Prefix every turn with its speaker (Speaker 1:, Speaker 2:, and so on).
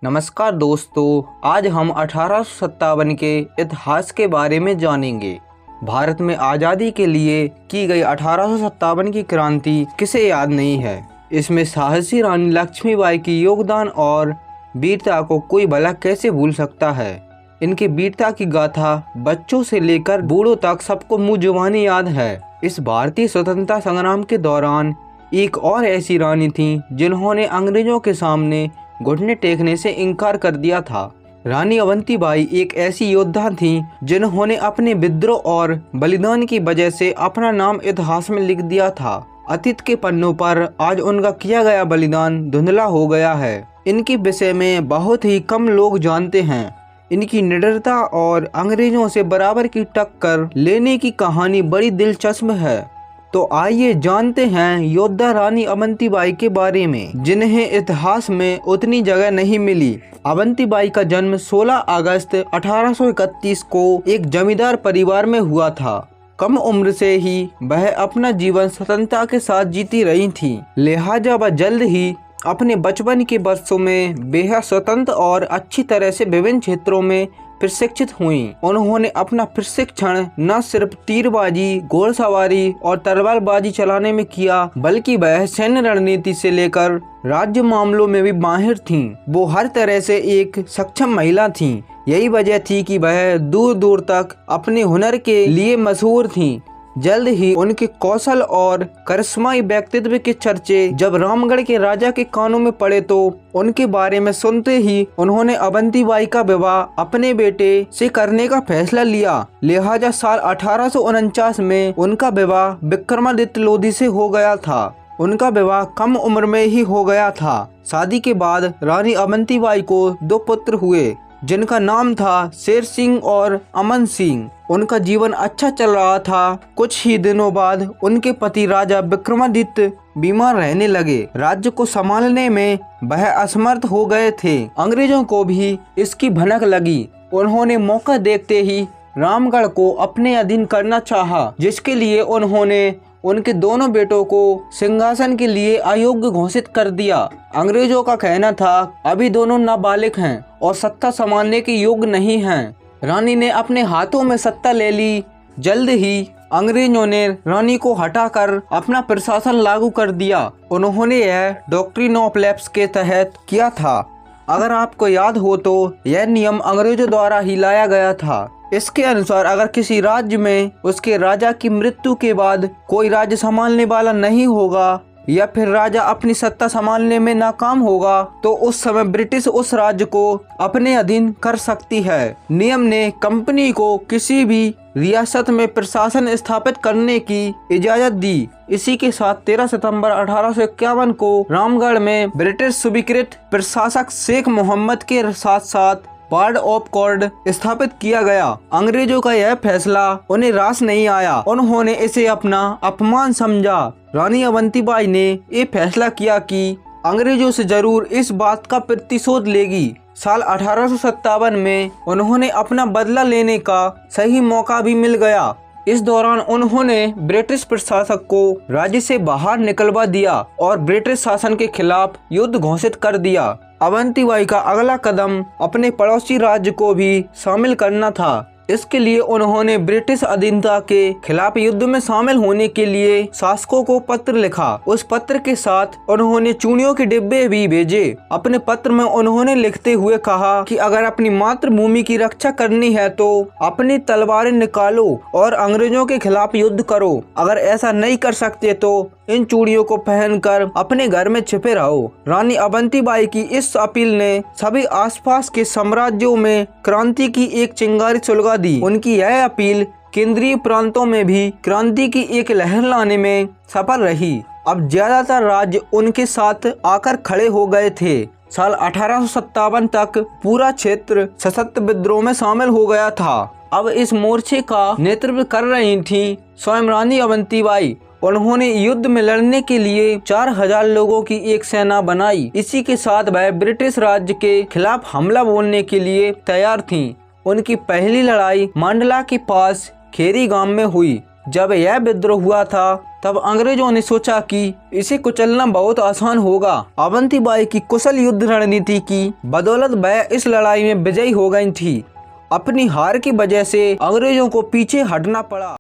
Speaker 1: नमस्कार दोस्तों, आज हम 1857 के इतिहास के बारे में जानेंगे। भारत में आज़ादी के लिए की गई 1857 की क्रांति किसे याद नहीं है। इसमें साहसी रानी लक्ष्मीबाई की योगदान और वीरता को कोई भला कैसे भूल सकता है। इनकी वीरता की गाथा बच्चों से लेकर बूढ़ों तक सबको मुँह जुबानी याद है। इस भारतीय स्वतंत्रता संग्राम के दौरान एक और ऐसी रानी थी जिन्होंने अंग्रेजों के सामने घुटने टेकने से इनकार कर दिया था। रानी अवंतीबाई एक ऐसी योद्धा थी जिन्होंने अपने विद्रोह और बलिदान की वजह से अपना नाम इतिहास में लिख दिया था। अतीत के पन्नों पर आज उनका किया गया बलिदान धुंधला हो गया है। इनके विषय में बहुत ही कम लोग जानते हैं। इनकी निडरता और अंग्रेजों से बराबर की टक्कर लेने की कहानी बड़ी दिलचस्प है। तो आइए जानते हैं योद्धा रानी अवंतीबाई के बारे में, जिन्हें इतिहास में उतनी जगह नहीं मिली। अवंतीबाई का जन्म 16 अगस्त 1831 को एक जमींदार परिवार में हुआ था। कम उम्र से ही वह अपना जीवन स्वतंत्रता के साथ जीती रही थी, लिहाजा वह जल्द ही अपने बचपन के वर्षों में बेहद स्वतंत्र और अच्छी तरह से विभिन्न क्षेत्रों में प्रशिक्षित हुई। उन्होंने अपना प्रशिक्षण न सिर्फ तीरबाजी, घोड़सवारी और तलवारबाजी चलाने में किया, बल्कि वह सैन्य रणनीति से लेकर राज्य मामलों में भी माहिर थीं। वो हर तरह से एक सक्षम महिला थीं। यही वजह थी कि वह दूर दूर तक अपने हुनर के लिए मशहूर थीं। जल्द ही उनके कौशल और करिश्माई व्यक्तित्व के चर्चे जब रामगढ़ के राजा के कानों में पड़े तो उनके बारे में सुनते ही उन्होंने अवंतीबाई का विवाह अपने बेटे से करने का फैसला लिया। लिहाजा साल 1849 में उनका विवाह विक्रमादित्य लोधी से हो गया था। उनका विवाह कम उम्र में ही हो गया था। शादी के बाद रानी अवंतीबाई को 2 पुत्र हुए, जिनका नाम था शेर सिंह और अमन सिंह। उनका जीवन अच्छा चल रहा था। कुछ ही दिनों बाद उनके पति राजा विक्रमादित्य बीमार रहने लगे। राज्य को संभालने में वह असमर्थ हो गए थे। अंग्रेजों को भी इसकी भनक लगी। उन्होंने मौका देखते ही रामगढ़ को अपने अधीन करना चाहा, जिसके लिए उन्होंने उनके दोनों बेटों को सिंहासन के लिए अयोग्य घोषित कर दिया। अंग्रेजों का कहना था अभी दोनों नाबालिग हैं और सत्ता संभालने के योग्य नहीं हैं। रानी ने अपने हाथों में सत्ता ले ली। जल्द ही अंग्रेजों ने रानी को हटाकर अपना प्रशासन लागू कर दिया। उन्होंने यह डॉक्ट्रिन ऑफ लैप्स के तहत किया था। अगर आपको याद हो तो यह नियम अंग्रेजों द्वारा ही लाया गया था। इसके अनुसार अगर किसी राज्य में उसके राजा की मृत्यु के बाद कोई राज्य संभालने वाला नहीं होगा या फिर राजा अपनी सत्ता संभालने में नाकाम होगा तो उस समय ब्रिटिश उस राज्य को अपने अधीन कर सकती है। नियम ने कंपनी को किसी भी रियासत में प्रशासन स्थापित करने की इजाजत दी। इसी के साथ 13 सितंबर 1851 को रामगढ़ में ब्रिटिश स्वीकृत प्रशासक शेख मोहम्मद के साथ साथ वार्ड ऑफ कॉर्ड स्थापित किया गया। अंग्रेजों का यह फैसला उन्हें रास नहीं आया। उन्होंने इसे अपना अपमान समझा। रानी अवंतीबाई ने ये फैसला किया कि अंग्रेजों से जरूर इस बात का प्रतिशोध लेगी। साल 1857 में उन्होंने अपना बदला लेने का सही मौका भी मिल गया। इस दौरान उन्होंने ब्रिटिश प्रशासक को राज्य से बाहर निकलवा दिया और ब्रिटिश शासन के खिलाफ युद्ध घोषित कर दिया। अवंतीबाई का अगला कदम अपने पड़ोसी राज्य को भी शामिल करना था। इसके लिए उन्होंने ब्रिटिश अधीनता के खिलाफ युद्ध में शामिल होने के लिए शासकों को पत्र लिखा। उस पत्र के साथ उन्होंने चूड़ियों के डिब्बे भी भेजे। अपने पत्र में उन्होंने लिखते हुए कहा कि अगर अपनी मातृभूमि की रक्षा करनी है तो अपनी तलवारें निकालो और अंग्रेजों के खिलाफ युद्ध करो। अगर ऐसा नहीं कर सकते तो इन चूड़ियों को पहनकर अपने घर में छिपे रहो। रानी अवंतीबाई की इस अपील ने सभी आसपास के साम्राज्यों में क्रांति की एक चिंगारी सुलगा दी। उनकी यह अपील केंद्रीय प्रांतों में भी क्रांति की एक लहर लाने में सफल रही। अब ज्यादातर राज्य उनके साथ आकर खड़े हो गए थे। साल 1857 तक पूरा क्षेत्र सशक्त विद्रोह में शामिल हो गया था। अब इस मोर्चे का नेतृत्व कर रही थी स्वयं रानी अवंतीबाई। उन्होंने युद्ध में लड़ने के लिए 4000 लोगों की एक सेना बनाई। इसी के साथ वह ब्रिटिश राज्य के खिलाफ हमला बोलने के लिए तैयार थीं। उनकी पहली लड़ाई मंडला के पास खेरी गांव में हुई। जब यह विद्रोह हुआ था तब अंग्रेजों ने सोचा कि इसे कुचलना बहुत आसान होगा। अवंतीबाई की कुशल युद्ध रणनीति की बदौलत वह इस लड़ाई में विजयी हो गई थी। अपनी हार की वजह से अंग्रेजों को पीछे हटना पड़ा।